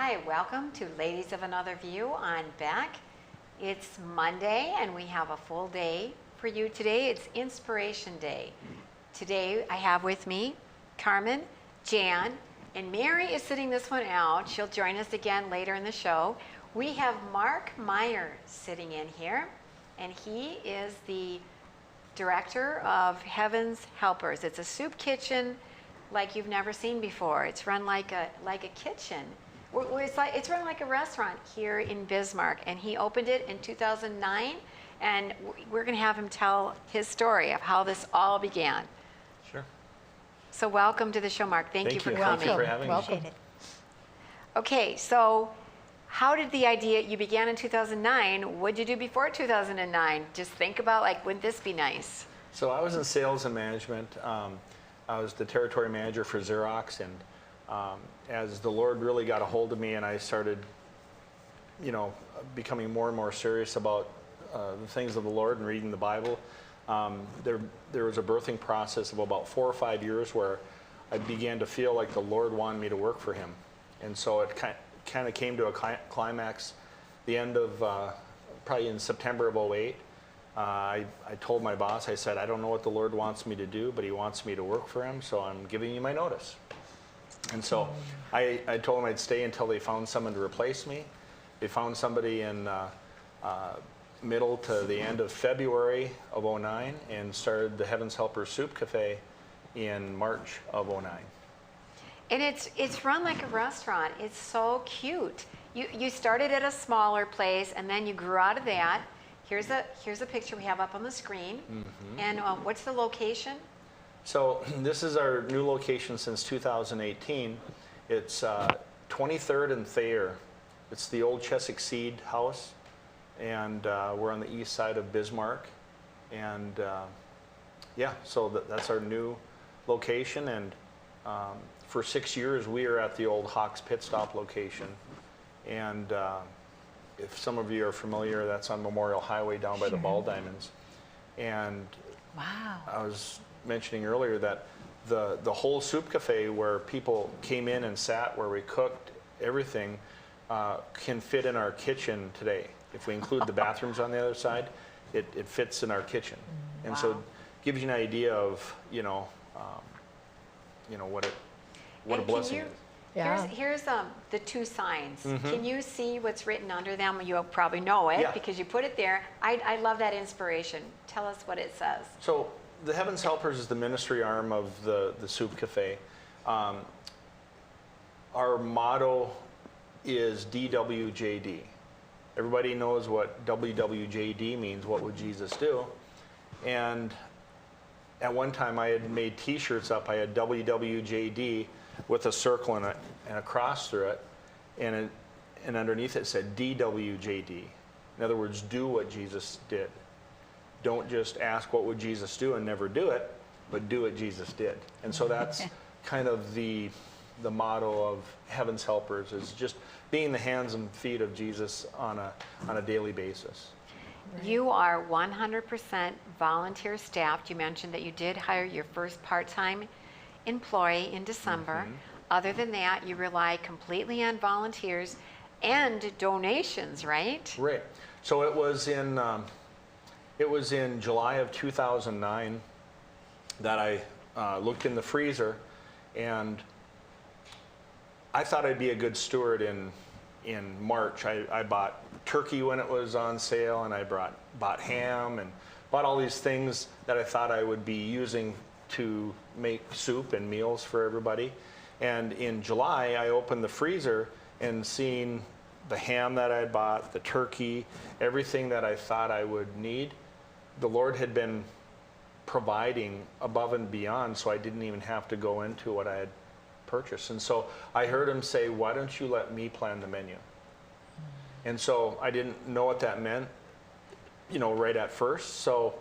Hi, welcome to Ladies of Another View. I'm back. It's Monday and we have a full day for you today. It's Inspiration Day. Today I have with me Carmen, Jan, and Mary is sitting this one out. She'll join us again later in the show. We have Mark Meyer sitting in here, and he is the director of Heaven's Helpers. It's a soup kitchen like you've never seen before. It's run like a kitchen. It's run like a restaurant here in Bismarck, and he opened it in 2009, and we're going to have him tell his story of how this all began. Sure. So welcome to the show, Mark. Thank you for coming. Thank you for having me. Appreciate it. Okay, so how did the idea, you began in 2009, what did you do before 2009? Just think about, like, wouldn't this be nice? So I was in sales and management. I was the territory manager for Xerox, and as the Lord really got a hold of me and I started, becoming more and more serious about the things of the Lord and reading the Bible, there was a birthing process of about 4 or 5 years where I began to feel like the Lord wanted me to work for Him. And so it kind of came to a climax the end of probably in September of 2008. I told my boss, I said, I don't know what the Lord wants me to do, but He wants me to work for Him, so I'm giving you my notice. And so I told them I'd stay until they found someone to replace me. They found somebody in middle to the end of February of 2009 and started the Heaven's Helpers Soup Cafe in March of 2009. And it's run like a restaurant. It's so cute. You started at a smaller place, and then you grew out of that. Here's a picture we have up on the screen. Mm-hmm. And what's the location? So this is our new location since 2018. It's 23rd and Thayer. It's the old Chesick Seed house, and we're on the east side of Bismarck. And so that's our new location. And for 6 years, we are at the old Hawks Pit Stop location. And if some of you are familiar, that's on Memorial Highway down by the Ball Diamonds. And wow. I was mentioning earlier that the whole soup cafe where people came in and sat, where we cooked everything, can fit in our kitchen today. If we include the bathrooms on the other side, it fits in our kitchen. And wow. so it gives you an idea of, what a blessing it is. Yeah. Here's the two signs. Mm-hmm. Can you see what's written under them? You probably know it because you put it there. I love that inspiration. Tell us what it says. So the Heaven's Helpers is the ministry arm of the Soup Cafe. Our motto is DWJD. Everybody knows what WWJD means, what would Jesus do? And at one time I had made t-shirts up. I had WWJD with a circle and a cross through it, and underneath it said DWJD. In other words, do what Jesus did. Don't just ask what would Jesus do and never do it, but do what Jesus did. And so that's kind of the motto of Heaven's Helpers, is just being the hands and feet of Jesus on a daily basis. You are 100% volunteer staffed. You mentioned that you did hire your first part-time employee in December. Mm-hmm. Other than that, you rely completely on volunteers and donations, right? Right. So it was in July of 2009 that I looked in the freezer, and I thought I'd be a good steward in March. I bought turkey when it was on sale, and I bought ham and bought all these things that I thought I would be using to make soup and meals for everybody. And in July, I opened the freezer and seen the ham that I had bought, the turkey, everything that I thought I would need. The Lord had been providing above and beyond, so I didn't even have to go into what I had purchased. And so I heard Him say, why don't you let me plan the menu? And so I didn't know what that meant, right at first. So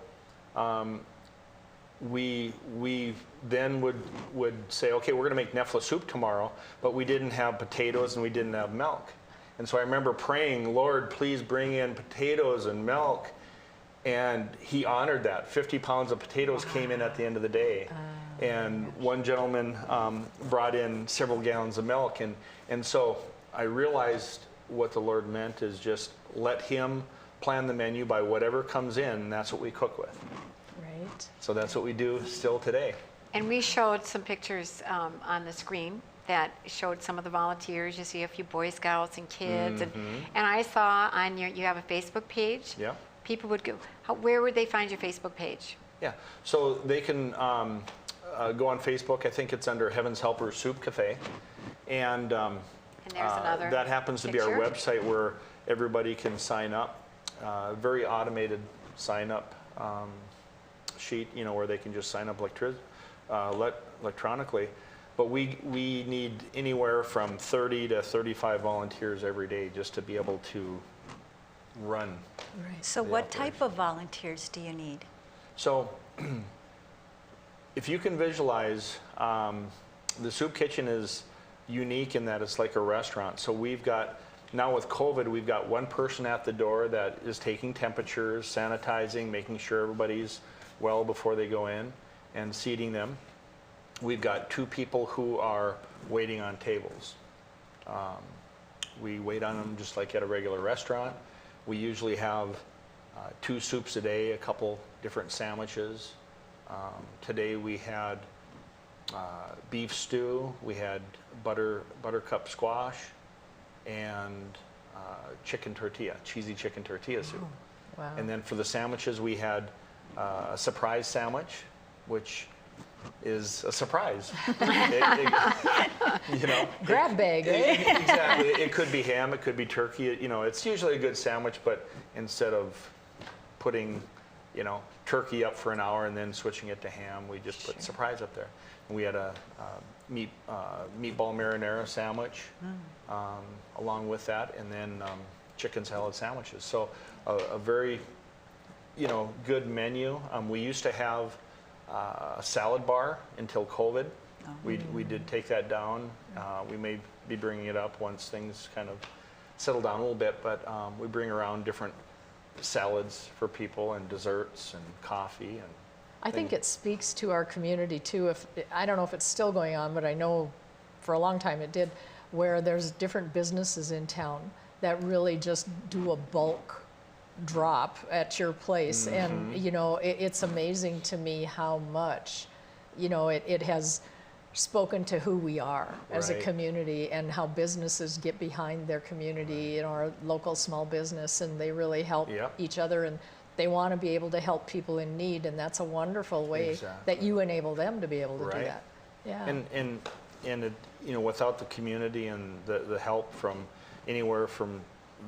we then would say, okay, we're going to make Nefla soup tomorrow, but we didn't have potatoes and we didn't have milk. And so I remember praying, Lord, please bring in potatoes and milk. And He honored that. 50 pounds of potatoes came in at the end of the day. And one gentleman brought in several gallons of milk. And so I realized what the Lord meant is just let Him plan the menu by whatever comes in, and that's what we cook with. Right. So that's what we do still today. And we showed some pictures on the screen that showed some of the volunteers. You see a few Boy Scouts and kids. And I saw on you have a Facebook page. Yeah. People would go, where would they find your Facebook page? Yeah. So they can go on Facebook. I think it's under Heaven's Helper Soup Cafe. And there's another that happens to be our picture. website where everybody can sign up. Very automated sign up sheet, where they can just sign up electronically. But we need anywhere from 30 to 35 volunteers every day just to be able to run. Right. So the what operation. type of volunteers do you need? So if you can visualize, the soup kitchen is unique in that it's like a restaurant. So we've got, now with COVID, we've got one person at the door that is taking temperatures, sanitizing, making sure everybody's well before they go in, and seating them. We've got 2 people who are waiting on tables. We wait on them just like at a regular restaurant. We usually have 2 soups a day, a couple different sandwiches. Today we had beef stew, we had buttercup squash, and chicken tortilla, cheesy chicken tortilla soup. Wow. And then for the sandwiches, we had a surprise sandwich, which is a surprise. Grab bag, right? Exactly. It could be ham, it could be turkey. It's usually a good sandwich, but instead of putting, turkey up for an hour and then switching it to ham, we just put surprise up there. And we had a meatball marinara sandwich along with that, and then chicken salad sandwiches. So a very, good menu. We used to have a salad bar until COVID. We did take that down. We may be bringing it up once things kind of settle down a little bit, but we bring around different salads for people and desserts and coffee. And I think it speaks to our community too. I don't know if it's still going on, but I know for a long time it did, where there's different businesses in town that really just do a bulk drop at your place. And it's amazing to me how much it has spoken to who we are as a Right. community, and how businesses get behind their community, our local small business, and they really help Yep. each other, and they want to be able to help people in need, and that's a wonderful way Exactly. that you enable them to be able to do Right. that. Yeah. And without the community and the help from anywhere from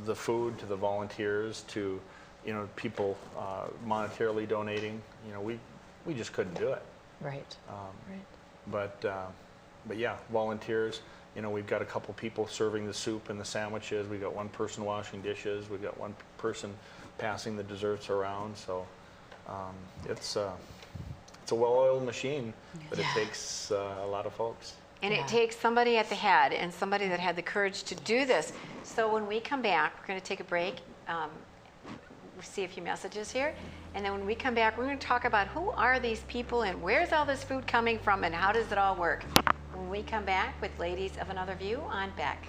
the food to the volunteers to, people monetarily donating, we just couldn't do it. Right. Right. But yeah, volunteers. We've got a couple people serving the soup and the sandwiches. We've got one person washing dishes. We've got one person passing the desserts around. So it's a well-oiled machine, but it takes a lot of folks. And Yeah. it takes somebody at the head and somebody that had the courage to do this. So when we come back, we're going to take a break, we'll see a few messages here. And then when we come back, we're going to talk about who are these people and where's all this food coming from and how does it all work. When we come back with Ladies of Another View on Beck.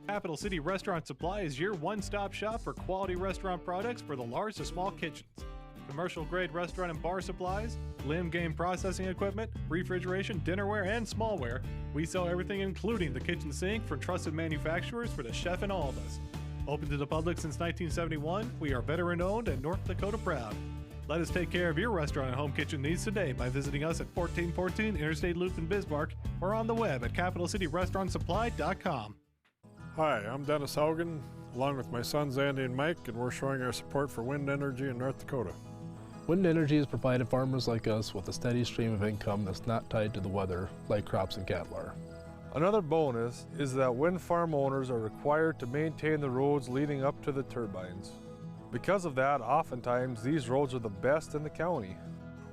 Capital City Restaurant Supply is your one-stop shop for quality restaurant products for the large to small kitchens. Commercial-grade restaurant and bar supplies, limb game processing equipment, refrigeration, dinnerware, and smallware. We sell everything including the kitchen sink from trusted manufacturers for the chef in all of us. Open to the public since 1971, we are veteran-owned and North Dakota proud. Let us take care of your restaurant and home kitchen needs today by visiting us at 1414 Interstate Loop in Bismarck or on the web at capitalcityrestaurantsupply.com. Hi, I'm Dennis Haugen, along with my sons Andy and Mike, and we're showing our support for wind energy in North Dakota. Wind energy has provided farmers like us with a steady stream of income that's not tied to the weather like crops and cattle are. Another bonus is that wind farm owners are required to maintain the roads leading up to the turbines. Because of that, oftentimes these roads are the best in the county.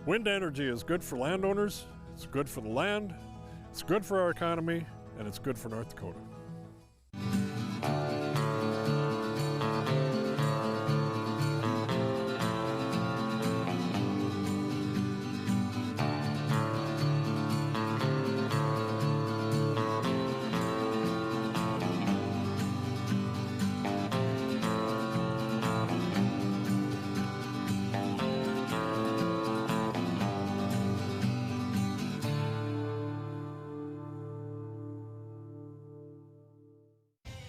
Wind energy is good for landowners, it's good for the land, it's good for our economy, and it's good for North Dakota.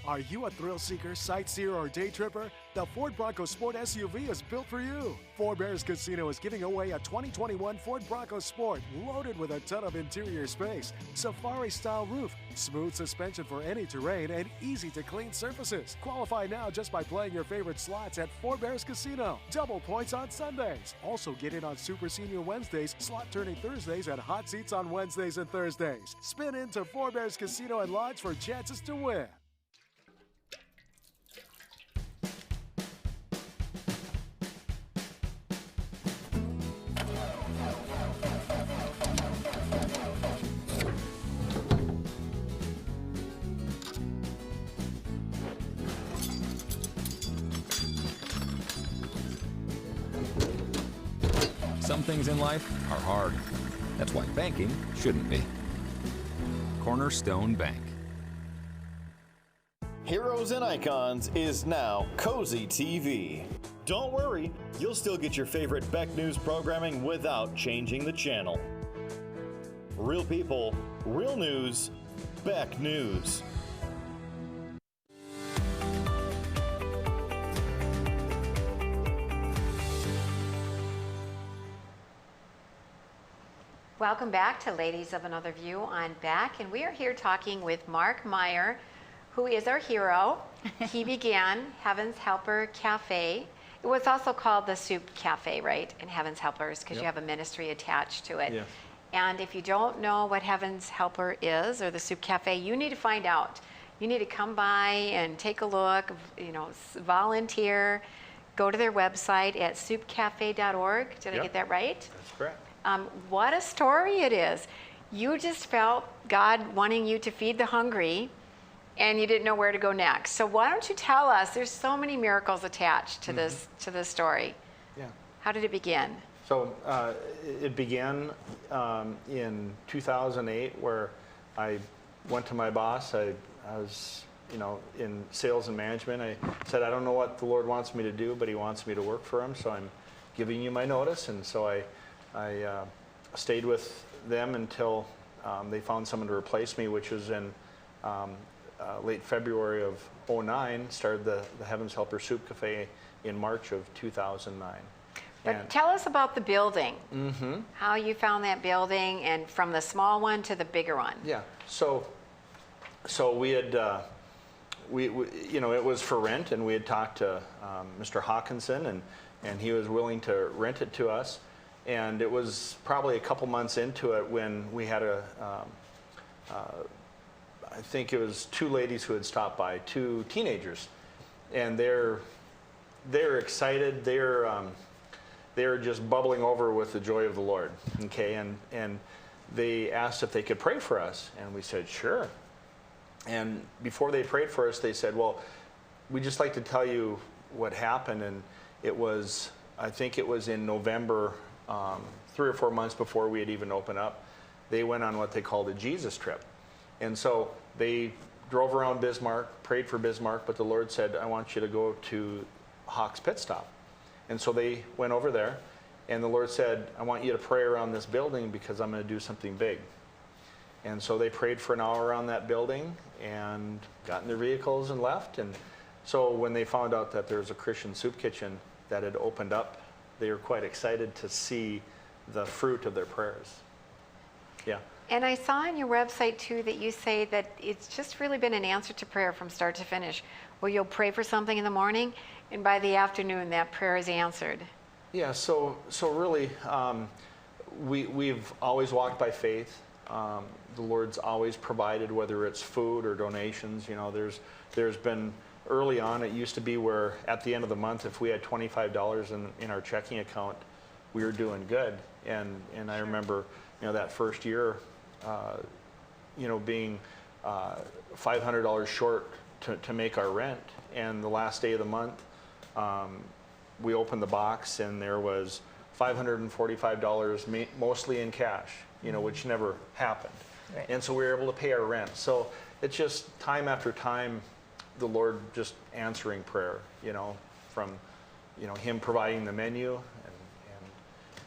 Are you a thrill seeker, sightseer, or day tripper? The Ford Bronco Sport SUV is built for you. Four Bears Casino is giving away a 2021 Ford Bronco Sport loaded with a ton of interior space, safari-style roof, smooth suspension for any terrain, and easy-to-clean surfaces. Qualify now just by playing your favorite slots at Four Bears Casino. Double points on Sundays. Also get in on Super Senior Wednesdays, slot turning Thursdays, and hot seats on Wednesdays and Thursdays. Spin into Four Bears Casino and Lodge for chances to win. Some things in life are hard. That's why banking shouldn't be. Cornerstone Bank. Heroes and Icons is now Cozy TV. Don't worry, you'll still get your favorite Beck News programming without changing the channel. Real people, real news, Beck News. Welcome back to Ladies of Another View on Beck, and we are here talking with Mark Meyer, who is our hero. He began Heaven's Helper Cafe. It was also called the Soup Cafe, right? In Heaven's Helpers, because you have a ministry attached to it. Yes. And if you don't know what Heaven's Helper is, or the Soup Cafe, you need to find out. You need to come by and take a look, volunteer, go to their website at soupcafe.org. Did I get that right? That's correct. What a story it is. You just felt God wanting you to feed the hungry, and you didn't know where to go next. So why don't you tell us? There's so many miracles attached to this story. Yeah. How did it begin? So it began in 2008, where I went to my boss. I was, in sales and management. I said, I don't know what the Lord wants me to do, but He wants me to work for Him, so I'm giving you my notice. And so I stayed with them until they found someone to replace me, which was in late February of 2009. Started the Heaven's Helper Soup Cafe in March of 2009. But tell us about the building. How you found that building, and from the small one to the bigger one. Yeah. So we had, it was for rent, and we had talked to Mr. Hawkinson, and he was willing to rent it to us. And it was probably a couple months into it when we had I think it was two ladies who had stopped by, two teenagers, and they're excited. They're just bubbling over with the joy of the Lord. Okay, and they asked if they could pray for us, and we said sure. And before they prayed for us, they said, well, we'd just like to tell you what happened. And I think it was in November. 3 or 4 months before we had even opened up, they went on what they called a Jesus trip. And so they drove around Bismarck, prayed for Bismarck, but the Lord said, I want you to go to Hawks Pit Stop. And so they went over there, and the Lord said, I want you to pray around this building because I'm going to do something big. And so they prayed for an hour around that building and got in their vehicles and left. And so when they found out that there was a Christian soup kitchen that had opened up, they were quite excited to see the fruit of their prayers. Yeah. And I saw on your website too that you say that it's just really been an answer to prayer from start to finish, where you'll pray for something in the morning, and by the afternoon that prayer is answered. Yeah. So really, we've always walked by faith. The Lord's always provided, whether it's food or donations. There's been. Early on, it used to be where at the end of the month, if we had $25 in our checking account, we were doing good. And I remember, that first year, being $500 short to make our rent. And the last day of the month, we opened the box and there was $545 mostly in cash, which never happened. Right. And so we were able to pay our rent. So it's just time after time, the Lord just answering prayer, from, Him providing the menu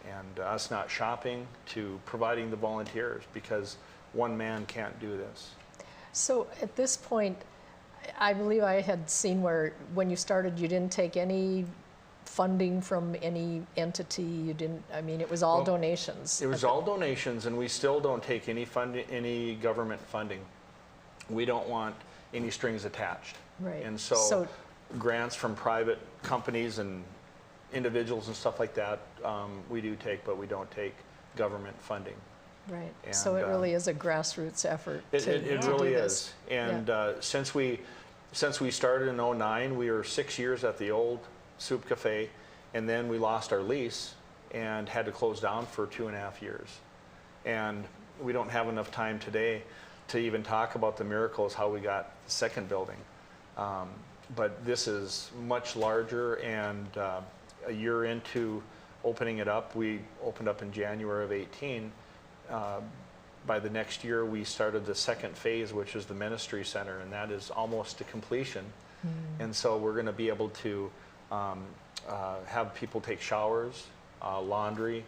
and us not shopping to providing the volunteers, because one man can't do this. So at this point, I believe I had seen where when you started, you didn't take any funding from any entity. You didn't. I mean, it was all donations. It was all donations, and we still don't take any government funding. We don't want any strings attached. Right. And so grants from private companies and individuals and stuff like that, we do take, but we don't take government funding. Right. And, so it really is a grassroots effort. It really do is. this. And since we started in '09, we were 6 years at the old Soup Cafe, and then we lost our lease and had to close down for 2.5 years. And we don't have enough time today to even talk about the miracles, how we got the second building. But this is much larger, and a year into opening it up, we opened up in January of '18. By the next year, we started the second phase, which is the ministry center, and that is almost to completion. And so we're going to be able to have people take showers, laundry.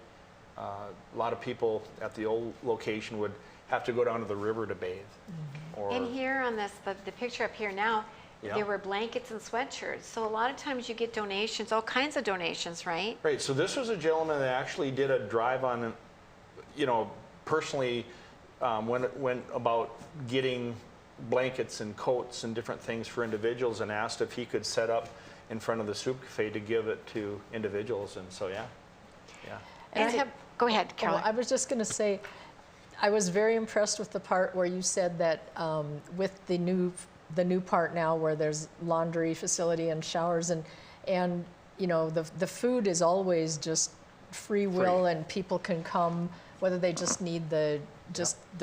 A lot of people at the old location would have to go down to the river to bathe. Or, And here on this, the picture up here now, Yeah. there were blankets and sweatshirts. So a lot of times you get donations, all kinds of donations, right? right, so this was a gentleman that actually did a drive on, personally went about getting blankets and coats and different things for individuals, and asked if he could set up in front of the Soup Cafe to give it to individuals. And so, yeah. And Go ahead, Carolyn. I was just going to say, I was very impressed with the part where you said that with the new part now, where there's laundry facility and showers, and the food is always just free will, and people can come whether they just need the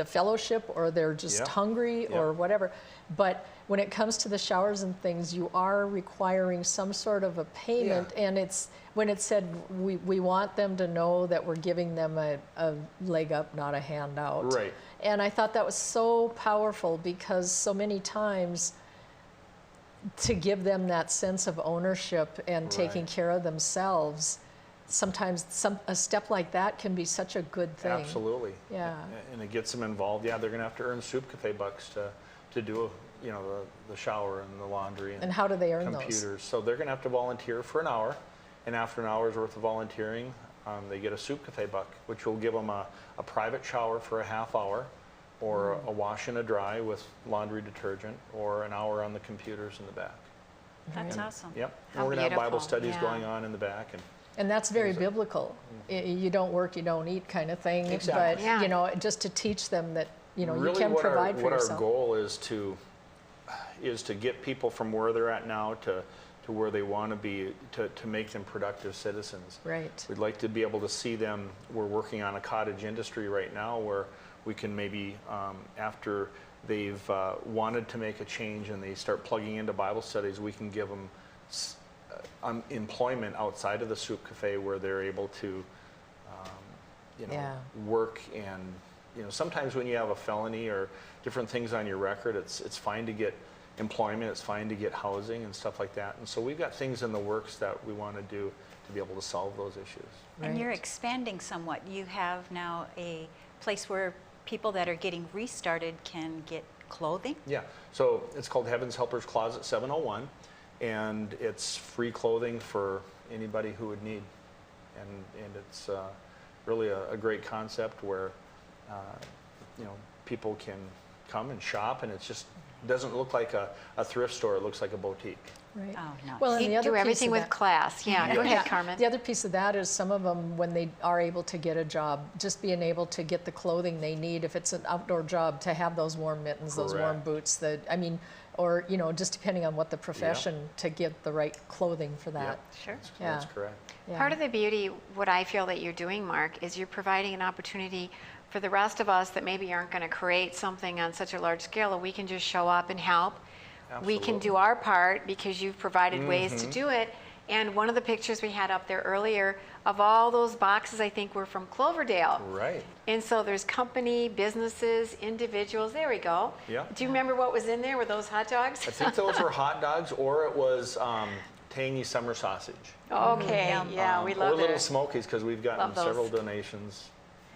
fellowship, or they're just hungry, or whatever. But when it comes to the showers and things, you are requiring some sort of a payment, and it's when it said we want them to know that we're giving them a leg up, not a handout. Right. And I thought that was so powerful, because so many times to give them that sense of ownership and taking care of themselves, sometimes a step like that can be such a good thing. Absolutely. Yeah. And it gets them involved. Yeah, they're going to have to earn Soup Cafe bucks to do the shower and the laundry And how do they earn computers. those? So they're going to have to volunteer for an hour, and after an hour's worth of volunteering, they get a Soup Cafe buck, which will give them a private shower for a half hour, or a wash and a dry with laundry detergent, or an hour on the computers in the back. That's awesome. Yep. How And we're going to have Bible beautiful. studies Yeah. going on in the back. And that's very biblical. You don't work, you don't eat kind of thing. Exactly. But, Yeah. just to teach them that, you Really can what provide for what yourself. our goal is to get people from where they're at now to where they want to be, to make them productive citizens. Right. We'd like to be able to see them. We're working on a cottage industry right now where we can maybe, after they've wanted to make a change and they start plugging into Bible studies, we can give them employment outside of the Soup Cafe, where they're able to work. And sometimes when you have a felony or different things on your record, it's fine to get employment, it's fine to get housing and stuff like that. And so we've got things in the works that we want to do to be able to solve those issues. And you're Right. expanding somewhat. You have now a place where people that are getting restarted can get clothing. Yeah, so it's called Heaven's Helpers Closet 701, and it's free clothing for anybody who would need. And it's really a great concept where people can come and shop, and it just doesn't look like a thrift store, it looks like a boutique. Right. Oh, nice. Well, and You the other do piece everything of with that- class. Yeah, go ahead, Carmen. The other piece of that is some of them, when they are able to get a job, just being able to get the clothing they need, if it's an outdoor job, to have those warm mittens, those warm Correct. boots, or just depending on what the profession, to get the right clothing for that. Sure. That's Yeah. correct. Yeah. Part of the beauty, what I feel that you're doing, Mark, is you're providing an opportunity for the rest of us that maybe aren't going to create something on such a large scale, we can just show up and help. We can do our part because you've provided ways to do it. And one of the pictures we had up there earlier of all those boxes, I think, were from Cloverdale. Right. And so there's company, businesses, individuals. There we go. Yeah. Do you remember what was in there? Were those hot dogs? I think those were hot dogs, or it was tangy summer sausage. Okay. Yeah, we love Or Little it. Smokies, because we've gotten Love those. several donations,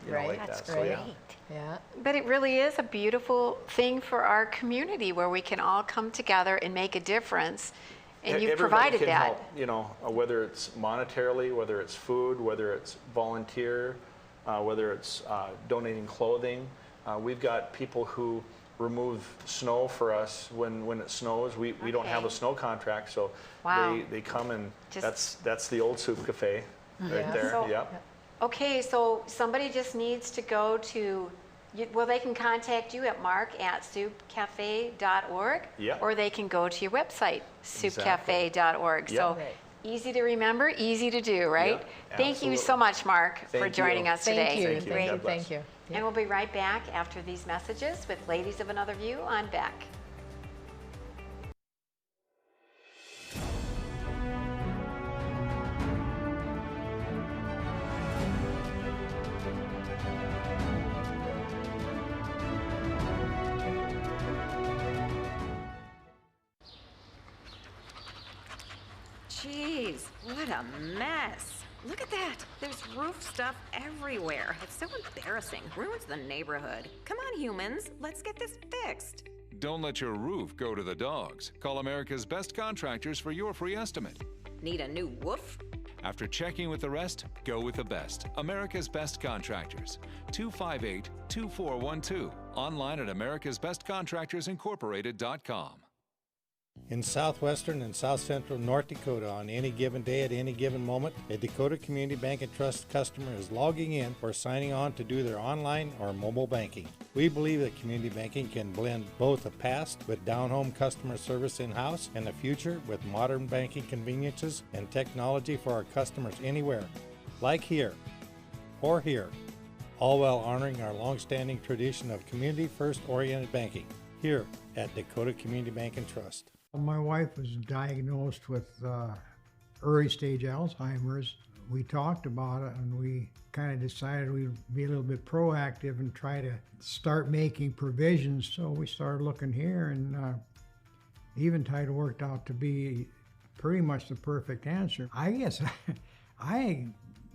you know, Right. like That's that. So, great. yeah. Yeah. But it really is a beautiful thing for our community where we can all come together and make a difference. And you've Everybody provided can that. help, you know, whether it's monetarily, whether it's food, whether it's volunteer, whether it's donating clothing. We've got people who remove snow for us when it snows. We don't have a Okay. snow contract, so Wow. they come and Just- that's the old Soup Cafe right Yeah. there. So- Yep. Okay, so somebody just needs to go to, well, they can contact you at mark@soupcafe.org. Yeah. Or they can go to your website, Exactly. soupcafe.org. Yeah. So Right. easy to remember, easy to do, right? Yeah, Thank you so absolutely. much, Mark, for Thank joining you. us today. Thank you. Thank you. Thank you. God bless. Thank you. And we'll be right back after these messages with Ladies of Another View on Beck. Jeez, what a mess. Look at that. There's roof stuff everywhere. It's so embarrassing. Ruins the neighborhood. Come on, humans. Let's get this fixed. Don't let your roof go to the dogs. Call America's Best Contractors for your free estimate. Need a new woof? After checking with the rest, go with the best. America's Best Contractors. 258-2412. Online at americasbestcontractorsincorporated.com. In southwestern and south central North Dakota, on any given day at any given moment, a Dakota Community Bank and Trust customer is logging in or signing on to do their online or mobile banking. We believe that community banking can blend both the past with down-home customer service in-house and the future with modern banking conveniences and technology for our customers anywhere, like here or here, all while honoring our long-standing tradition of community-first oriented banking here at Dakota Community Bank and Trust. My wife was diagnosed with early stage Alzheimer's. We talked about it and we kind of decided we'd be a little bit proactive and try to start making provisions. So we started looking here, and Eventide worked out to be pretty much the perfect answer. I guess I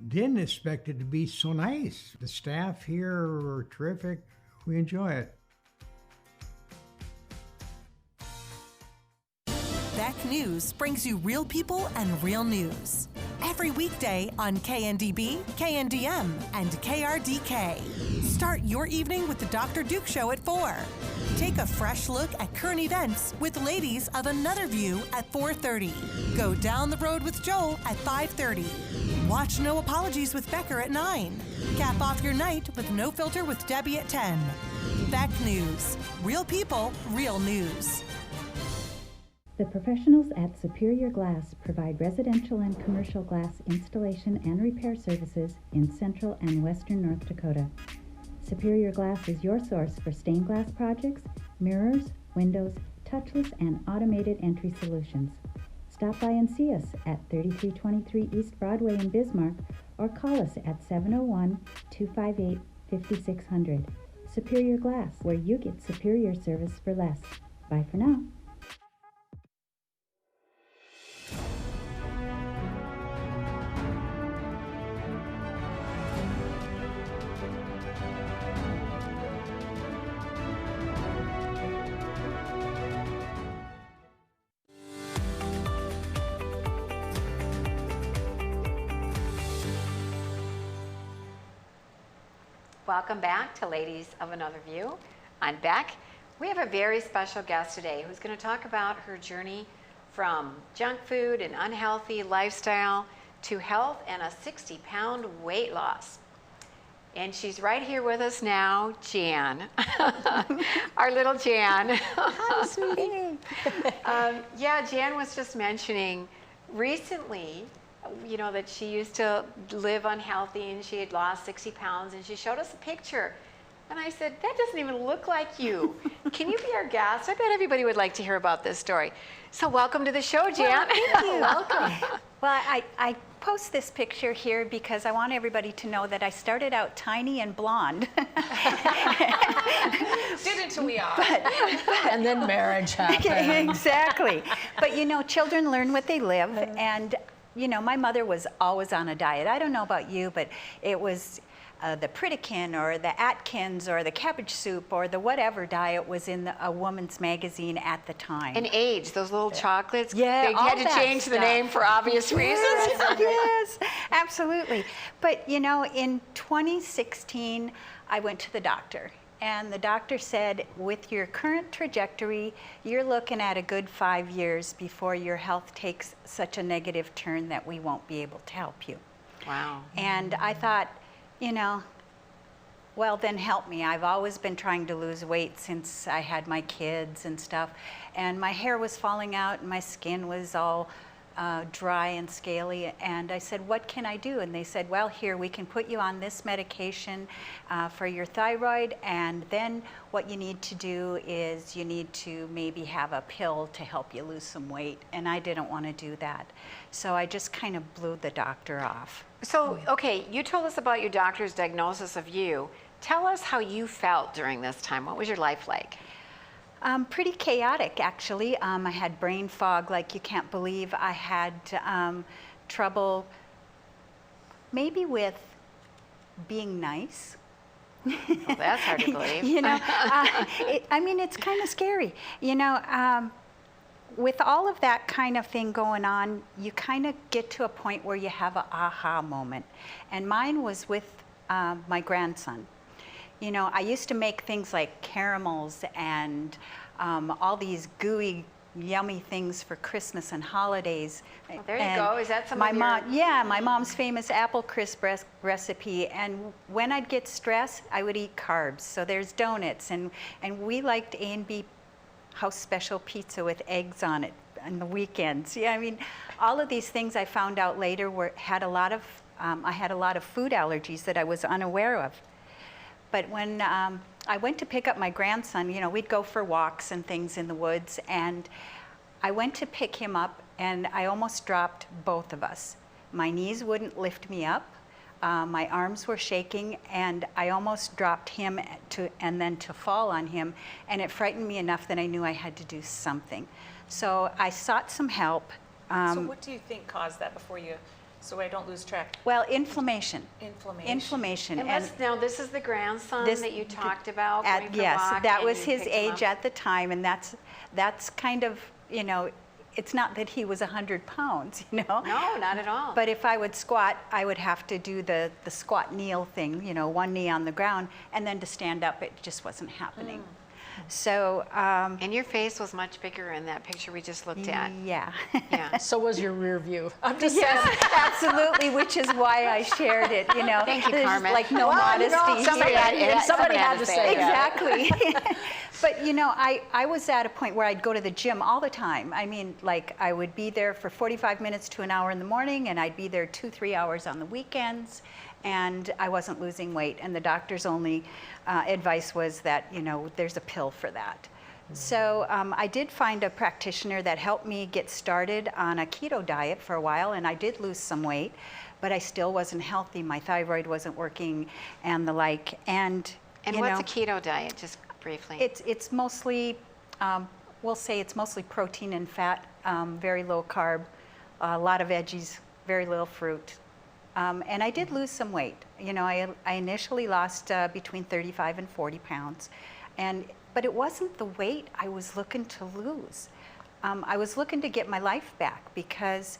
didn't expect it to be so nice. The staff here are terrific. We enjoy it. Beck News brings you real people and real news. Every weekday on KNDB, KNDM, and KRDK. Start your evening with the Dr. Duke Show at 4. Take a fresh look at current events with Ladies of Another View at 4:30. Go down the road with Joel at 5:30. Watch No Apologies with Becker at 9. Cap off your night with No Filter with Debbie at 10. Beck News. Real people, real news. The professionals at Superior Glass provide residential and commercial glass installation and repair services in central and western North Dakota. Superior Glass is your source for stained glass projects, mirrors, windows, touchless and automated entry solutions. Stop by and see us at 3323 East Broadway in Bismarck or call us at 701-258-5600. Superior Glass, where you get superior service for less. Bye for now. Welcome back to Ladies of Another View. I'm Beck. We have a very special guest today who's going to talk about her journey from junk food and unhealthy lifestyle to health and a 60-pound weight loss. And she's right here with us now, Jan. Our little Jan. Hi, sweetie. Yeah, Jan was just mentioning recently, that she used to live unhealthy and she had lost 60 pounds, and she showed us a picture. And I said, that doesn't even look like you. Can you be our guest? I bet everybody would like to hear about this story. So welcome to the show, Jan. Thank you. Welcome. Well, I post this picture here because I want everybody to know that I started out tiny and blonde. Didn't we all? And then marriage happened. Exactly. But you know, children learn what they live, and you know, my mother was always on a diet. I don't know about you, but it was the Pritikin or the Atkins or the cabbage soup or the whatever diet was in a woman's magazine at the time. And age, those little chocolates, yeah, they had to change the name for obvious reasons. Yes, absolutely. But you know, in 2016, I went to the doctor. And the doctor said, with your current trajectory, you're looking at a good 5 years before your health takes such a negative turn that we won't be able to help you. Wow. And I thought, you know, well, then help me. I've always been trying to lose weight since I had my kids and stuff. And my hair was falling out and my skin was all dry and scaly. And I said, what can I do? And they said, well, here, we can put you on this medication for your thyroid. And then what you need to do is you need to maybe have a pill to help you lose some weight. And I didn't want to do that. So I just kind of blew the doctor off. So, okay, you told us about your doctor's diagnosis of you. Tell us how you felt during this time. What was your life like? Pretty chaotic, actually. I had brain fog like you can't believe. I had trouble maybe with being nice. Well, that's hard to believe. You know, I mean, it's kind of scary. You know, with all of that kind of thing going on, you kind of get to a point where you have an aha moment. And mine was with my grandson. You know, I used to make things like caramels and all these gooey, yummy things for Christmas and holidays. Well, there you go. Is that some my of your... mom? Yeah, my mom's famous apple crisp recipe. And when I'd get stressed, I would eat carbs. So there's donuts, and we liked A&B House Special pizza with eggs on it on the weekends. Yeah, I mean, all of these things I found out later had a lot of. I had a lot of food allergies that I was unaware of. But when I went to pick up my grandson, you know, we'd go for walks and things in the woods, and I went to pick him up, and I almost dropped both of us. My knees wouldn't lift me up, my arms were shaking, and I almost dropped him and then to fall on him, and it frightened me enough that I knew I had to do something. So I sought some help. So what do you think caused that so I don't lose track? Well, inflammation. Inflammation. And now this is the grandson that you talked about going for yes, walk, that and was you his picked him age up? at the time, and that's kind of, you know, it's not that he was 100 pounds, you know? No, not at all. But if I would squat, I would have to do the squat kneel thing, you know, one knee on the ground, and then to stand up, it just wasn't happening. So, and your face was much bigger in that picture we just looked at. Yeah. Yeah. So was your rear view. I'm just Yes, saying. absolutely, which is why I shared it, you know. Thank you, There's Carmen. like no Well, you know, modesty. somebody had to say it. Exactly. But you know, I was at a point where I'd go to the gym all the time. I mean, like I would be there for 45 minutes to an hour in the morning, and I'd be there 2-3 hours on the weekends, and I wasn't losing weight. And the doctor's only advice was that, you know, there's a pill for that. So I did find a practitioner that helped me get started on a keto diet for a while, and I did lose some weight, but I still wasn't healthy. My thyroid wasn't working and the like. And you what's know, a keto diet, just briefly? It's mostly, we'll say it's mostly protein and fat, very low carb, a lot of veggies, very little fruit. And I did lose some weight. You know, I initially lost between 35 and 40 pounds. But it wasn't the weight I was looking to lose. I was looking to get my life back because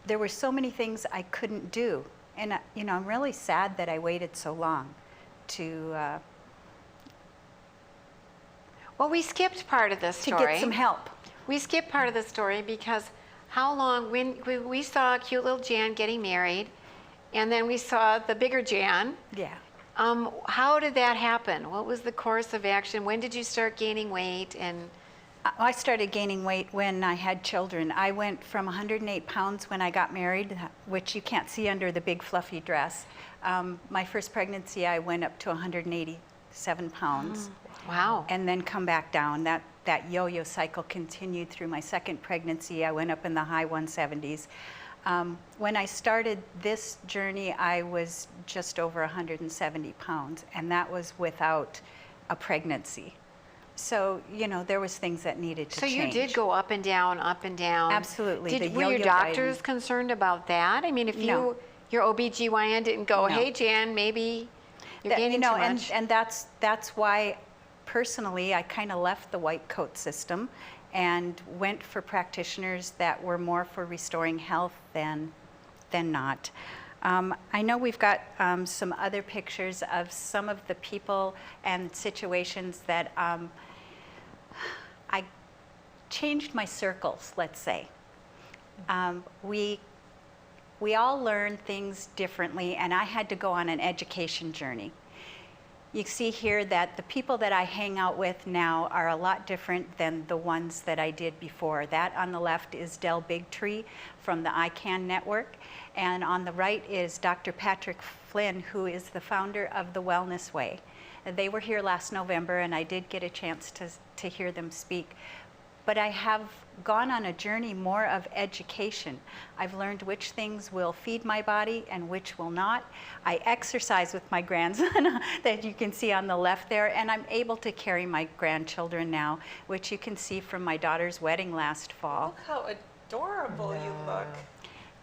there were so many things I couldn't do. And, you know, I'm really sad that I waited so long to... well, we skipped part of this story. To get some help. We skipped part of the story because how long, when we saw cute little Jan getting married, and then we saw the bigger Jan. Yeah. How did that happen? What was the course of action? When did you start gaining weight? And I started gaining weight when I had children. I went from 108 pounds when I got married, which you can't see under the big fluffy dress. My first pregnancy, I went up to 186 7 pounds. Wow. And then come back down. That yo-yo cycle continued through my second pregnancy. I went up in the high 170s. When I started this journey, I was just over 170 pounds, and that was without a pregnancy. So, you know, there was things that needed to So change. you did go up and down, up and down. Absolutely. The Were your yo-yo doctors dieting. concerned about that? I mean, if No. your OBGYN didn't go, No. hey, Jan, maybe you're That- gaining you know, too much. and that's why personally I kind of left the white coat system and went for practitioners that were more for restoring health than not. I know we've got some other pictures of some of the people and situations that I changed my circles, let's say. We all learn things differently, and I had to go on an education journey. You see here that the people that I hang out with now are a lot different than the ones that I did before. That on the left is Del Bigtree from the ICANN network, and on the right is Dr. Patrick Flynn, who is the founder of the Wellness Way. They were here last November, and I did get a chance to hear them speak. But I have gone on a journey more of education. I've learned which things will feed my body and which will not. I exercise with my grandson that you can see on the left there, and I'm able to carry my grandchildren now, which you can see from my daughter's wedding last fall. Look how adorable you look.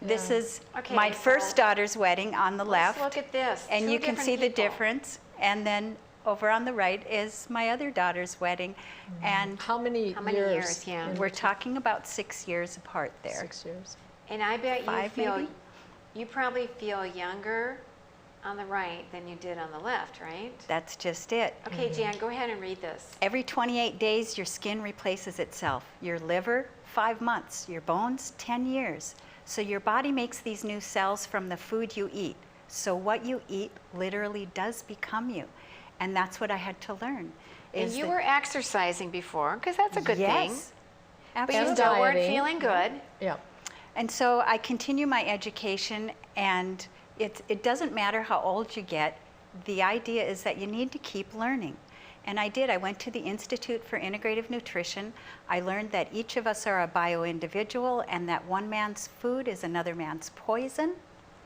This is Okay, my so first daughter's wedding on the let's left. look at this. And Two you can different see the people. difference. And then over on the right is my other daughter's wedding. And How many years, yeah? we're talking about 6 years apart there. 6 years. And I bet you 5 feel, maybe? you probably feel younger on the right than you did on the left, right? That's just it. Okay, Jan, go ahead and read this. Every 28 days, your skin replaces itself. Your liver, 5 months. Your bones, 10 years. So your body makes these new cells from the food you eat. So what you eat literally does become you. And that's what I had to learn. And is you that- were exercising before, because that's a good thing. Yes, But you absolutely. still weren't Dieting. feeling good. Yeah. And so I continue my education, and it doesn't matter how old you get. The idea is that you need to keep learning. And I did. I went to the Institute for Integrative Nutrition. I learned that each of us are a bio-individual, and that one man's food is another man's poison,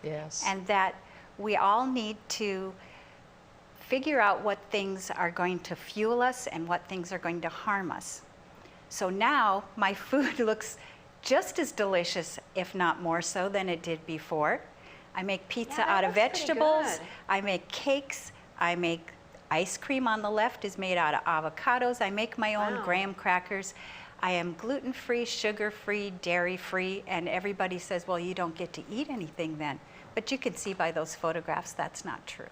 Yes. and that we all need to figure out what things are going to fuel us and what things are going to harm us. So now my food looks just as delicious, if not more so, than it did before. I make pizza Yeah, that out of looks pretty vegetables. good. I make cakes. I make ice cream on the left is made out of avocados. I make my own Wow. graham crackers. I am gluten-free, sugar-free, dairy-free, and everybody says, well, you don't get to eat anything then. But you can see by those photographs that's not true.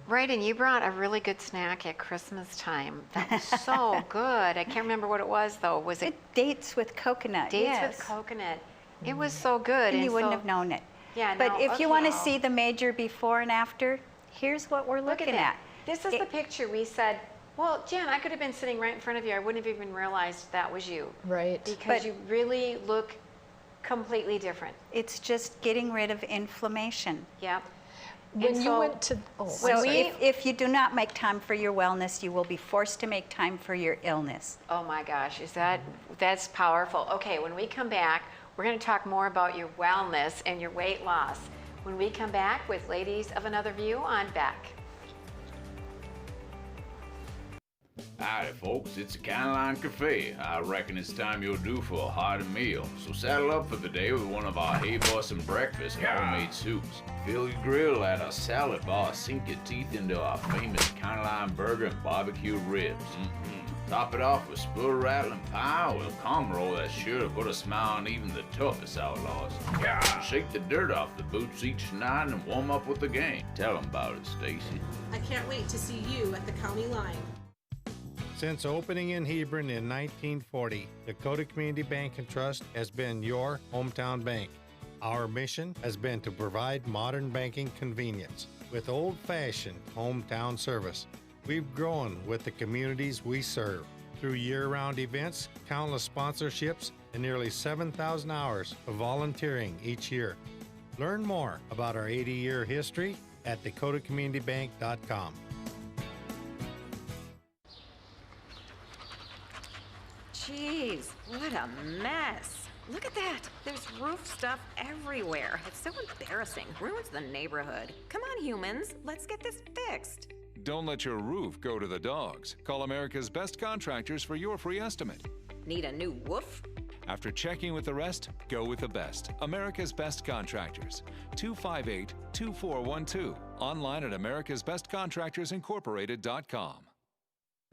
Right, and you brought a really good snack at Christmas time. That was so good. I can't remember what it was, though. Was it Dates with coconut, dates yes. with coconut? It was so good. And you wouldn't so- have known it. Yeah, But no, if you okay. want to see the major before and after, here's what we're Look looking at at. that. This is the picture we said, well, Jan, I could have been sitting right in front of you. I wouldn't have even realized that was you. Right. Because you really look completely different. It's just getting rid of inflammation. Yep. When And you so- went to, oh, So we- if you do not make time for your wellness, you will be forced to make time for your illness. Oh my gosh, that's powerful. Okay, when we come back, we're going to talk more about your wellness and your weight loss. When we come back with Ladies of Another View on Back. Howdy folks, it's the Caroline Cafe. I reckon it's time you're due for a hearty meal. So saddle up for the day with one of our Hay Bussin' breakfast homemade soups. Fill your grill at a salad bar, sink your teeth into our famous Caroline burger and barbecue ribs. Top it off with spoon rattling pie with a comb roll that's sure to put a smile on even the toughest outlaws. Shake the dirt off the boots each night and warm up with the gang. Tell 'em about it, Stacy. I can't wait to see you at the county line. Since opening in Hebron in 1940, Dakota Community Bank and Trust has been your hometown bank. Our mission has been to provide modern banking convenience with old-fashioned hometown service. We've grown with the communities we serve through year-round events, countless sponsorships, and nearly 7,000 hours of volunteering each year. Learn more about our 80-year history at dakotacommunitybank.com. Jeez, what a mess. Look at that. There's roof stuff everywhere. It's so embarrassing. Ruins the neighborhood. Come on, humans. Let's get this fixed. Don't let your roof go to the dogs. Call America's Best Contractors for your free estimate. Need a new woof? After checking with the rest, go with the best. America's Best Contractors. 258-2412. Online at americasbestcontractorsincorporated.com.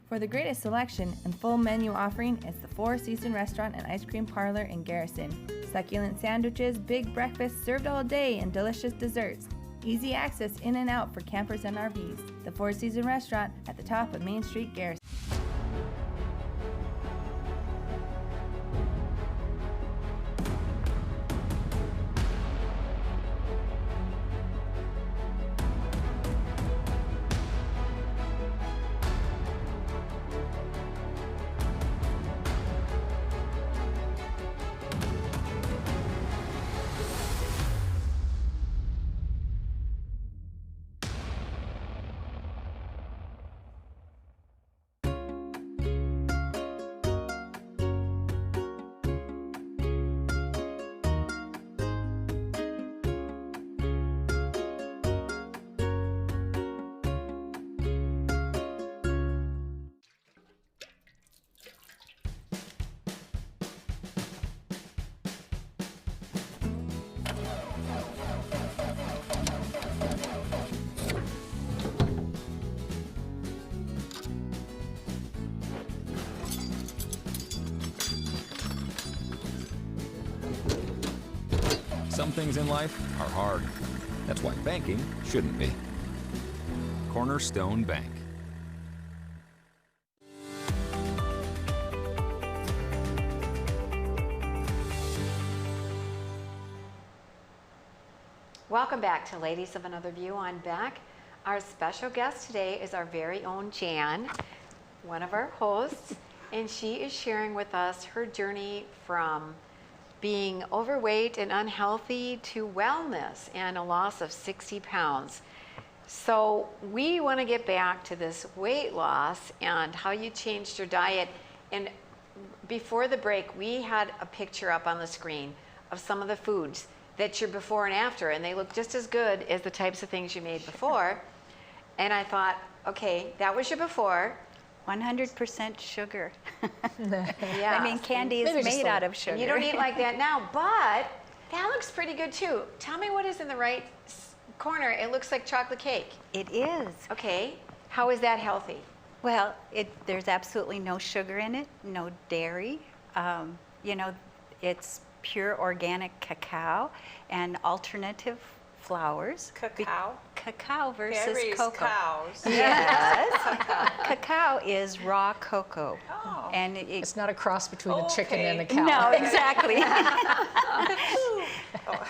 For the greatest selection and full menu offering, it's the Four Seasons Restaurant and Ice Cream Parlor in Garrison. Succulent sandwiches, big breakfasts served all day, and delicious desserts. Easy access in and out for campers and RVs. The Four Seasons Restaurant at the top of Main Street, Garrison. Some things in life are hard. That's why banking shouldn't be. Cornerstone Bank. Welcome back to Ladies of Another View on Back. Our special guest today is our very own Jan, one of our hosts, and she is sharing with us her journey from being overweight and unhealthy to wellness and a loss of 60 pounds. So we want to get back to this weight loss and how you changed your diet. And before the break, we had a picture up on the screen of some of the foods that you're before and after, and they look just as good as the types of things you made before. And I thought, okay, that was your before. 100% sugar. Yeah. I mean, candy is made out of sugar. And you don't eat like that now, but that looks pretty good too. Tell me what is in the right corner. It looks like chocolate cake. It is. Okay. How is that healthy? Well, there's absolutely no sugar in it, no dairy. You know, it's pure organic cacao and alternative flours. Cacao? Cacao versus Berries, cocoa. cows. Yes. Cacao is raw cocoa. Oh. And it's not a cross between a chicken and a cow. No, exactly.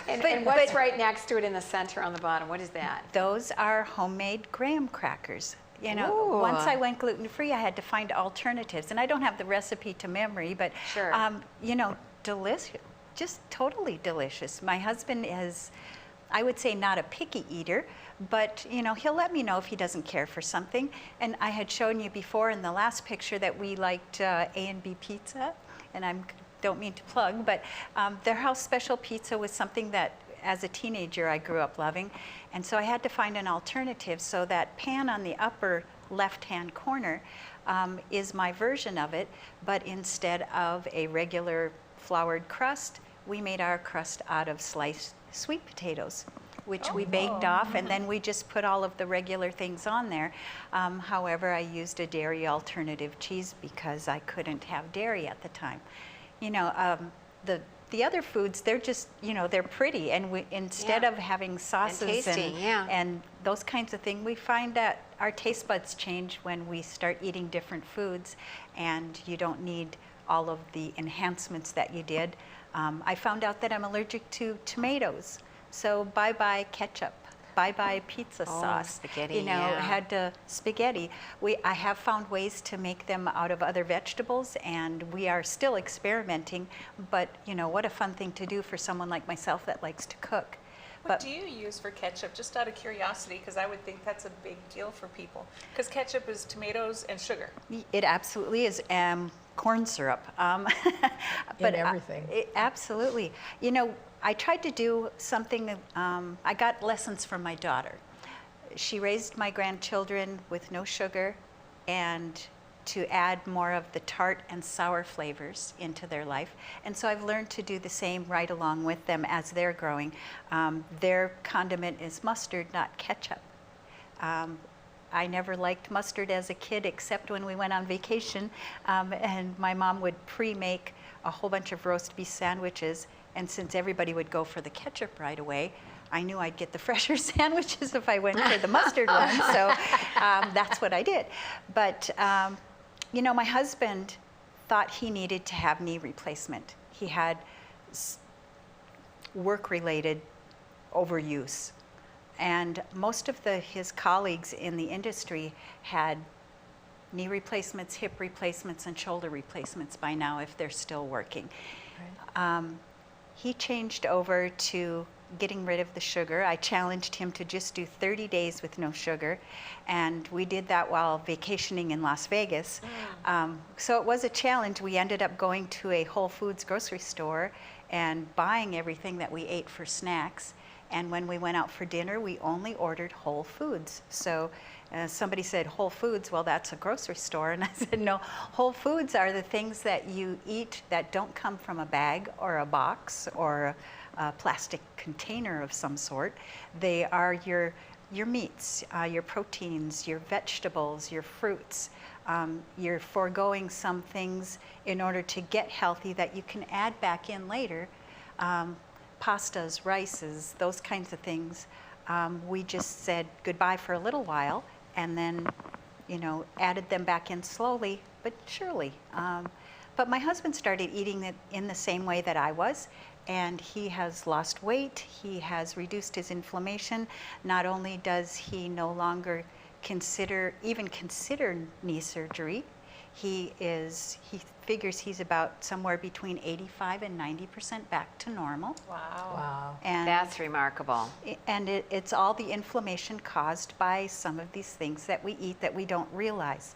And what's right next to it in the center on the bottom? What is that? Those are homemade graham crackers. You know, Ooh. once I went gluten-free, I had to find alternatives. And I don't have the recipe to memory, but, sure. You know, delicious, just totally delicious. My husband is, I would say, not a picky eater, but, you know, he'll let me know if he doesn't care for something. And I had shown you before in the last picture that we liked A&B Pizza, and I don't mean to plug, but their house special pizza was something that as a teenager I grew up loving. And so I had to find an alternative. So that pan on the upper left-hand corner is my version of it, but instead of a regular floured crust, we made our crust out of sliced sweet potatoes, which we baked off, and then we just put all of the regular things on there. However, I used a dairy alternative cheese because I couldn't have dairy at the time. You know, the other foods, they're just, you know, they're pretty, and we, instead of having sauces and those kinds of things, we find that our taste buds change when we start eating different foods, and you don't need all of the enhancements that you did. I found out that I'm allergic to tomatoes, so bye-bye ketchup, bye-bye pizza sauce. Spaghetti, you know, had spaghetti. I have found ways to make them out of other vegetables, and we are still experimenting, but you know, what a fun thing to do for someone like myself that likes to cook. What do you use for ketchup, just out of curiosity, because I would think that's a big deal for people, because ketchup is tomatoes and sugar. It absolutely is. corn syrup. In everything. Absolutely. You know, I tried to do something, I got lessons from my daughter. She raised my grandchildren with no sugar and to add more of the tart and sour flavors into their life. And so I've learned to do the same right along with them as they're growing. Their condiment is mustard, not ketchup. I never liked mustard as a kid except when we went on vacation, and my mom would pre-make a whole bunch of roast beef sandwiches, and since everybody would go for the ketchup right away, I knew I'd get the fresher sandwiches if I went for the mustard one, so that's what I did. But you know, my husband thought he needed to have knee replacement. He had work-related overuse. And most of his colleagues in the industry had knee replacements, hip replacements, and shoulder replacements by now if they're still working. Right. He changed over to getting rid of the sugar. I challenged him to just do 30 days with no sugar, and we did that while vacationing in Las Vegas. So it was a challenge. We ended up going to a Whole Foods grocery store and buying everything that we ate for snacks. And when we went out for dinner, we only ordered Whole Foods. So somebody said, Whole Foods, well, that's a grocery store. And I said, no, Whole Foods are the things that you eat that don't come from a bag or a box or a plastic container of some sort. They are your meats, your proteins, your vegetables, your fruits. You're foregoing some things in order to get healthy that you can add back in later. Pastas, rices, those kinds of things. We just said goodbye for a little while and then, you know, added them back in slowly but surely. But my husband started eating it in the same way that I was, and he has lost weight, he has reduced his inflammation. Not only does he no longer even consider knee surgery, he figures he's about somewhere between 85 and 90% back to normal. Wow. Wow. And That's remarkable. And it's all the inflammation caused by some of these things that we eat that we don't realize.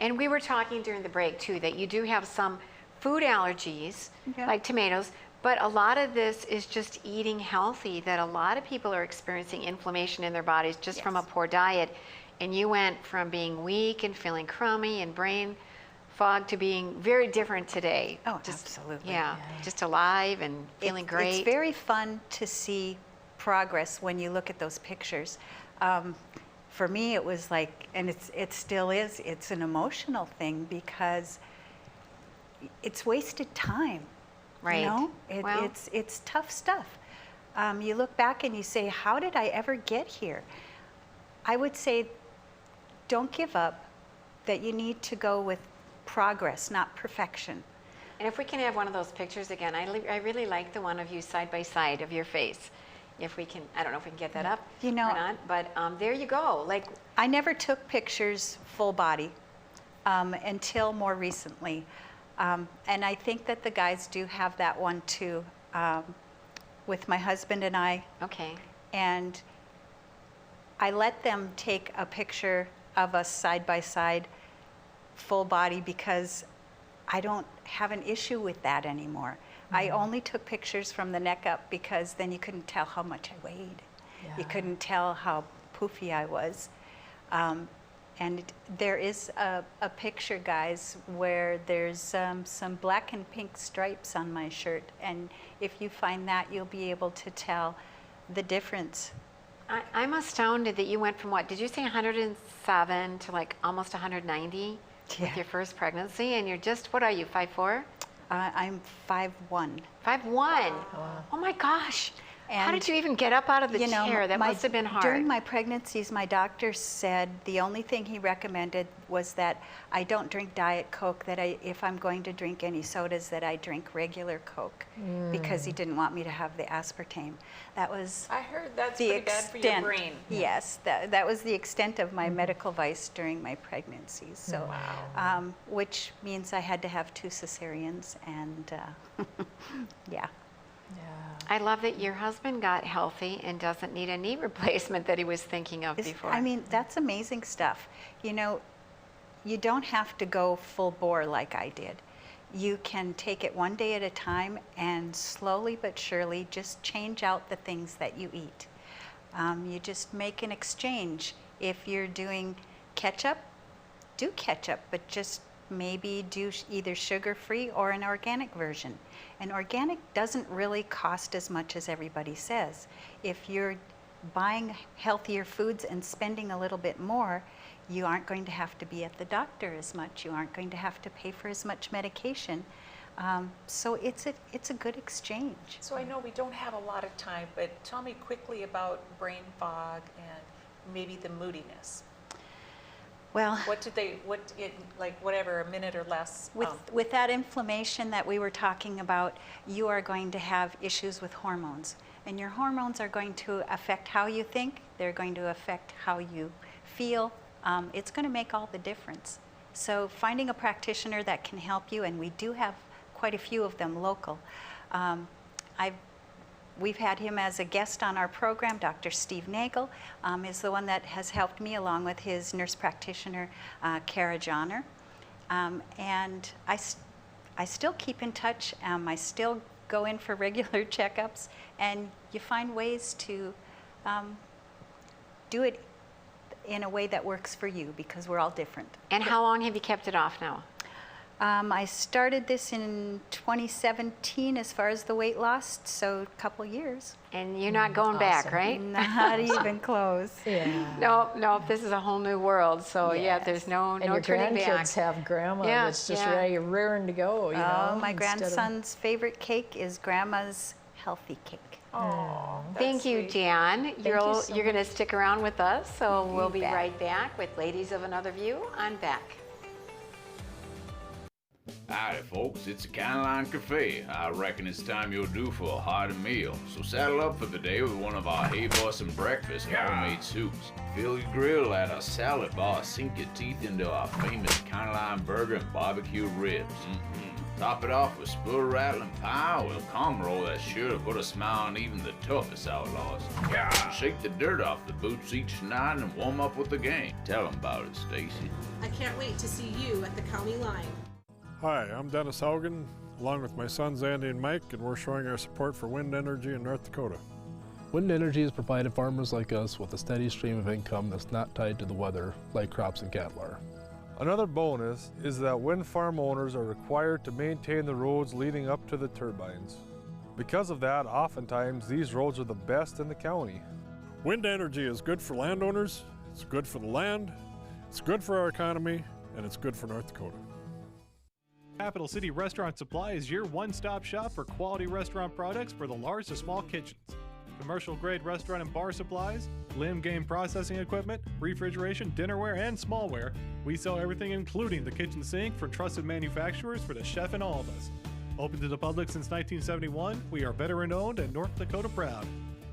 And we were talking during the break too that you do have some food allergies, like tomatoes, but a lot of this is just eating healthy, that a lot of people are experiencing inflammation in their bodies just from a poor diet. And you went from being weak and feeling crummy and brain fog to being very different today. Oh, absolutely. Yeah, just alive and feeling great. It's very fun to see progress when you look at those pictures. For me, it was like, and it still is, it's an emotional thing because it's wasted time. Right. You know? It's tough stuff. You look back and you say, how did I ever get here? I would say, don't give up, that you need to go with progress, not perfection. And if we can have one of those pictures again, I really like the one of you side by side of your face. If we can, I don't know if we can get that up or not, but there you go. Like, I never took pictures full body until more recently. And I think that the guys do have that one too, with my husband and I. Okay. And I let them take a picture of us side by side, full body, because I don't have an issue with that anymore. I only took pictures from the neck up because then you couldn't tell how much I weighed. You couldn't tell how poofy I was. And there is a picture, guys, where there's some black and pink stripes on my shirt. And if you find that, you'll be able to tell the difference. I'm astounded that you went from what, did you say 107 to like almost 190 with your first pregnancy? And you're just, what are you, 5'4"? I'm 5'1". 5'1"? Wow. Oh my gosh. How did you even get up out of the chair? That must have been hard. During my pregnancies, my doctor said the only thing he recommended was that I don't drink Diet Coke, that if I'm going to drink any sodas, that I drink regular Coke, because he didn't want me to have the aspartame. That was I heard that's the pretty bad for your brain. Yes, that was the extent of my medical advice during my pregnancies. So, which means I had to have 2 cesareans, and yeah. I love that your husband got healthy and doesn't need a knee replacement that he was thinking of before. I mean, that's amazing stuff. You know, you don't have to go full bore like I did. You can take it one day at a time and slowly but surely just change out the things that you eat. You just make an exchange. If you're doing ketchup, do ketchup, but just maybe do either sugar-free or an organic version. And organic doesn't really cost as much as everybody says. If you're buying healthier foods and spending a little bit more, you aren't going to have to be at the doctor as much. You aren't going to have to pay for as much medication. So it's a good exchange. So I know we don't have a lot of time, but tell me quickly about brain fog and maybe the moodiness. Well, whatever, a minute or less. With that inflammation that we were talking about, you are going to have issues with hormones. And your hormones are going to affect how you think, they're going to affect how you feel. It's going to make all the difference. So finding a practitioner that can help you, and we do have quite a few of them local. We've had him as a guest on our program. Dr. Steve Nagel is the one that has helped me along with his nurse practitioner, Kara Johnner. And I still keep in touch. I still go in for regular checkups, and you find ways to do it in a way that works for you, because we're all different. And how long have you kept it off now? I started this in 2017 as far as the weight loss, so a couple years. And you're not going back, right? Not even close. Yeah. No, this is a whole new world. So yeah, there's no and your turning back. grandkids have grandma that's just ready, rearing to go. You know, my grandson's favorite cake is Grandma's healthy cake. Oh, thank you, Jan. You're going to stick around with us, so we'll be right back with Ladies of Another View on Back. Howdy folks, it's the Caroline Cafe. I reckon it's time you're due for a hearty meal. So saddle up for the day with one of our Hey Bossin' breakfast homemade soups. Fill your grill at a salad bar, sink your teeth into our famous Caroline burger and barbecue ribs. Top it off with spur rattling pie with a calm roll that's sure to put a smile on even the toughest outlaws. Shake the dirt off the boots each night and warm up with the game. Tell them about it, Stacy. I can't wait to see you at the county line. Hi, I'm Dennis Haugen, along with my sons Andy and Mike, and we're showing our support for wind energy in North Dakota. Wind energy has provided farmers like us with a steady stream of income that's not tied to the weather like crops and cattle are. Another bonus is that wind farm owners are required to maintain the roads leading up to the turbines. Because of that, oftentimes these roads are the best in the county. Wind energy is good for landowners, it's good for the land, it's good for our economy, and it's good for North Dakota. Capital City Restaurant Supply is your one-stop shop for quality restaurant products for the large to small kitchens. Commercial-grade restaurant and bar supplies, limb game processing equipment, refrigeration, dinnerware, and smallware. We sell everything including the kitchen sink from trusted manufacturers for the chef in all of us. Open to the public since 1971, we are veteran-owned and North Dakota proud.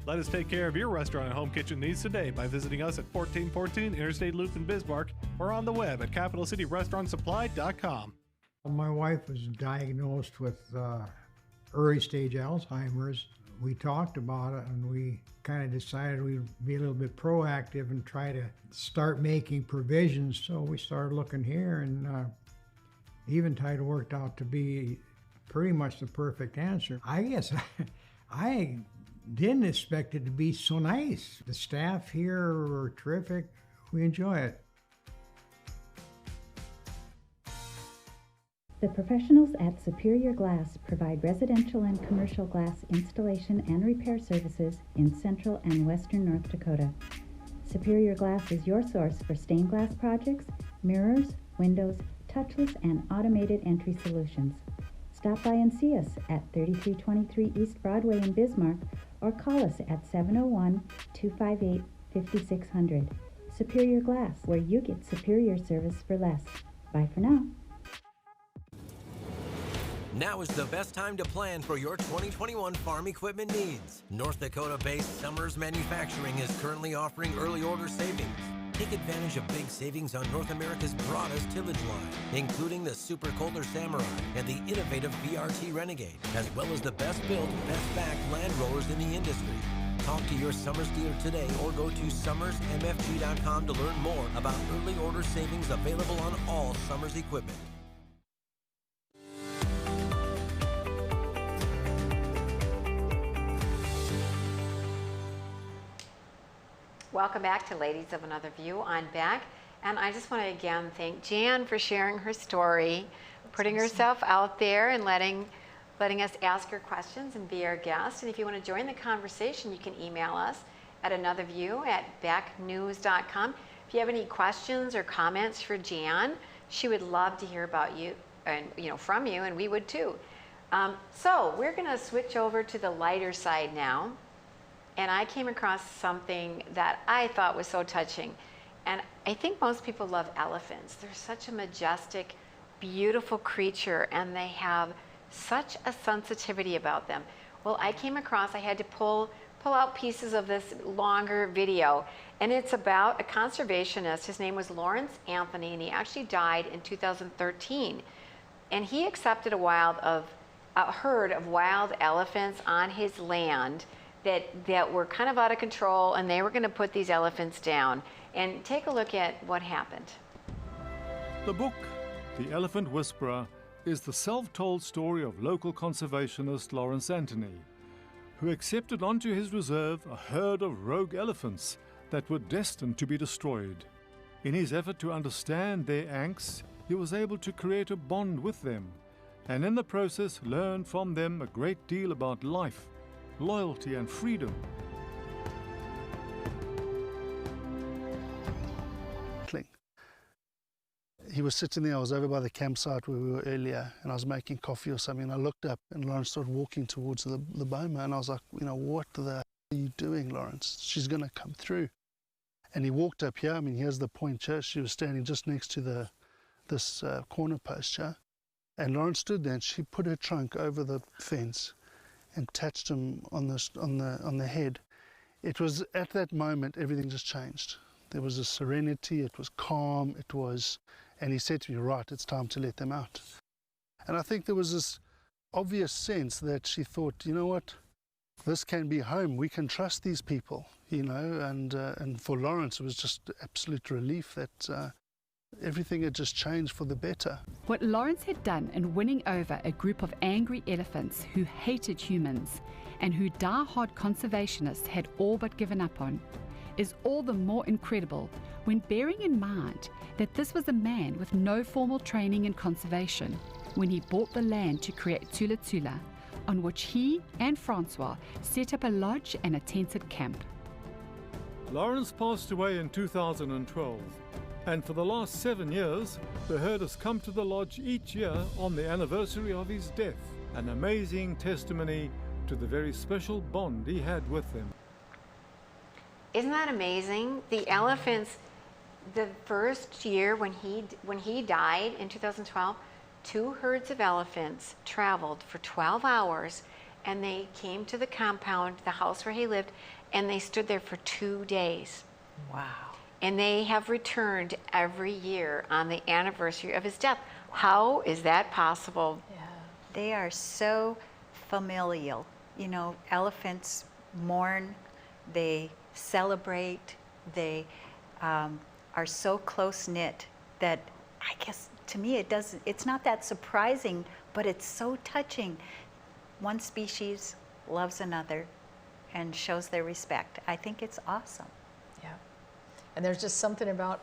Let us take care of your restaurant and home kitchen needs today by visiting us at 1414 Interstate Loop in Bismarck or on the web at capitalcityrestaurantsupply.com. My wife was diagnosed with early stage Alzheimer's. We talked about it and we kind of decided we'd be a little bit proactive and try to start making provisions. So we started looking here, and Eventide worked out to be pretty much the perfect answer. I guess I didn't expect it to be so nice. The staff here were terrific. We enjoy it. The professionals at Superior Glass provide residential and commercial glass installation and repair services in central and western North Dakota. Superior Glass is your source for stained glass projects, mirrors, windows, touchless and automated entry solutions. Stop by and see us at 3323 East Broadway in Bismarck or call us at 701-258-5600. Superior Glass, where you get superior service for less. Bye for now. Now is the best time to plan for your 2021 farm equipment needs. North Dakota-based Summers Manufacturing is currently offering early order savings. Take advantage of big savings on North America's broadest tillage line, including the Super Kohler Samurai and the innovative VRT Renegade, as well as the best built, best backed land rollers in the industry. Talk to your Summers dealer today or go to summersmfg.com to learn more about early order savings available on all Summers equipment. Welcome back to Ladies of Another View. I'm back, and I just want to again thank Jan for sharing her story, putting herself out there and letting us ask her questions and be our guest. And if you want to join the conversation, you can email us at anotherview@becknews.com. If you have any questions or comments for Jan, she would love to hear about you and from you, and we would too. So we're going to switch over to the lighter side now. And I came across something that I thought was so touching. And I think most people love elephants. They're such a majestic, beautiful creature, and they have such a sensitivity about them. Well, I had to pull out pieces of this longer video, and it's about a conservationist. His name was Lawrence Anthony, and he actually died in 2013. And he accepted a herd of wild elephants on his land that were kind of out of control, and they were going to put these elephants down. And take a look at what happened. The book, The Elephant Whisperer, is the self-told story of local conservationist Lawrence Anthony, who accepted onto his reserve a herd of rogue elephants that were destined to be destroyed. In his effort to understand their angst, he was able to create a bond with them, and in the process learn from them a great deal about life, loyalty and freedom. He was sitting there. I was over by the campsite where we were earlier, and I was making coffee or something, and I looked up and Lawrence started walking towards the boma, and I was like, what the hell are you doing, Lawrence? She's going to come through. And he walked up here. I mean, here's the point here. She was standing just next to this corner post here, and Lawrence stood there, and she put her trunk over the fence and touched him on the head. It was at that moment everything just changed. There was a serenity, it was calm, and he said to me, right, it's time to let them out. And I think there was this obvious sense that she thought, you know what, this can be home, we can trust these people, and for Lawrence it was just absolute relief that everything had just changed for the better. What Lawrence had done in winning over a group of angry elephants who hated humans and who die-hard conservationists had all but given up on is all the more incredible when bearing in mind that this was a man with no formal training in conservation when he bought the land to create Tula Tula, on which he and Francois set up a lodge and a tented camp. Lawrence passed away in 2012. And for the last 7 years, the herd has come to the lodge each year on the anniversary of his death, an amazing testimony to the very special bond he had with them. Isn't that amazing? The elephants, the first year when he died in 2012, 2 herds of elephants traveled for 12 hours, and they came to the compound, the house where he lived, and they stood there for 2 days. Wow. And they have returned every year on the anniversary of his death. How is that possible? Yeah. They are so familial. Elephants mourn, they celebrate, they are so close-knit that I guess to me it's not that surprising, but it's so touching. One species loves another and shows their respect. I think it's awesome. Yeah. And there's just something about,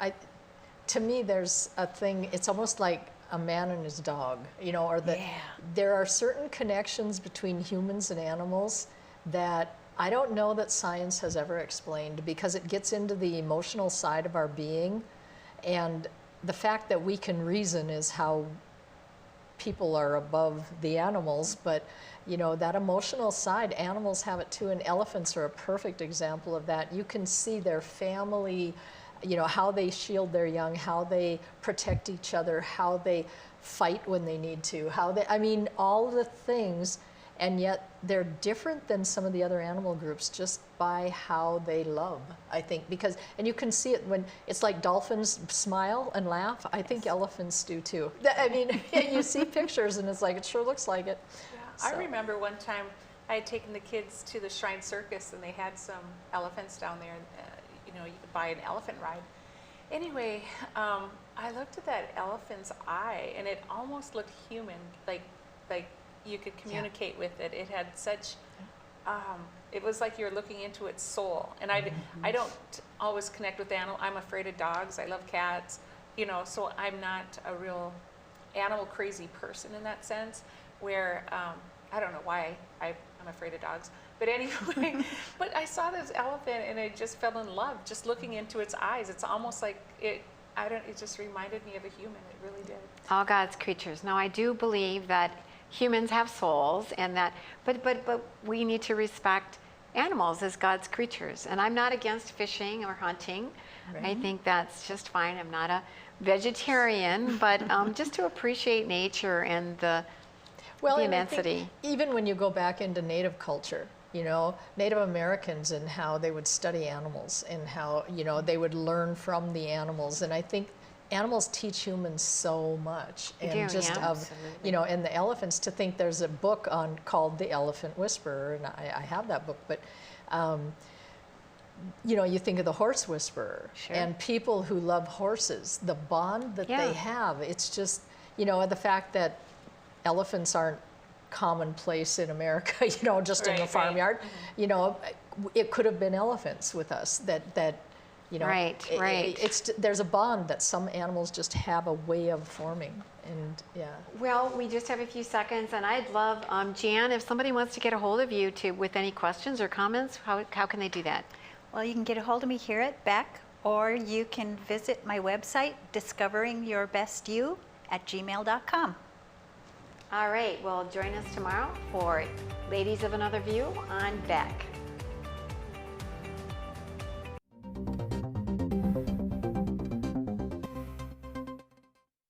to me, there's a thing, it's almost like a man and his dog, there are certain connections between humans and animals that I don't know that science has ever explained, because it gets into the emotional side of our being, and the fact that we can reason is how people are above the animals, but that emotional side, animals have it too, and elephants are a perfect example of that. You can see their family, how they shield their young, how they protect each other, how they fight when they need to, all the things, and yet they're different than some of the other animal groups just by how they love, I think, and you can see it when it's like dolphins smile and laugh. I think elephants do too. You see pictures and it's like, it sure looks like it. Yeah. So. I remember one time I had taken the kids to the Shrine Circus, and they had some elephants down there. You know, you could buy an elephant ride. Anyway, I looked at that elephant's eye, and it almost looked human, like you could communicate with it. It had such, it was like you're looking into its soul. And I don't always connect with animals. I'm afraid of dogs. I love cats, you know, so I'm not a real animal crazy person in that sense, where I don't know why I'm afraid of dogs. But anyway, but I saw this elephant and I just fell in love just looking into its eyes. It's almost like it just reminded me of a human. It really did. All God's creatures. Now, I do believe that humans have souls, and that, but we need to respect animals as God's creatures. And I'm not against fishing or hunting. Right. I think that's just fine. I'm not a vegetarian, but just to appreciate nature and the and I think immensity. even when you go back into Native culture, you know, Native Americans and how they would study animals and how, you know, they would learn from the animals. And I think animals teach humans so much. They And do, just yeah, of, you know, and the elephants, to think there's a book called The Elephant Whisperer, and I have that book, but you know, you think of the horse whisperer. Sure. And people who love horses, the bond that Yeah. they have, it's just, you know, the fact that elephants aren't commonplace in America, you know, just in the Right, farmyard. right. You know, it could have been elephants with us that you know, Right, right. there's a bond that some animals just have a way of forming, and yeah. Well, we just have a few seconds, and I'd love, Jan, if somebody wants to get a hold of you with any questions or comments, how can they do that? Well, you can get a hold of me here at Beck, or you can visit my website, discoveringyourbestYou@gmail.com. All right, well, join us tomorrow for Ladies of Another View on Beck.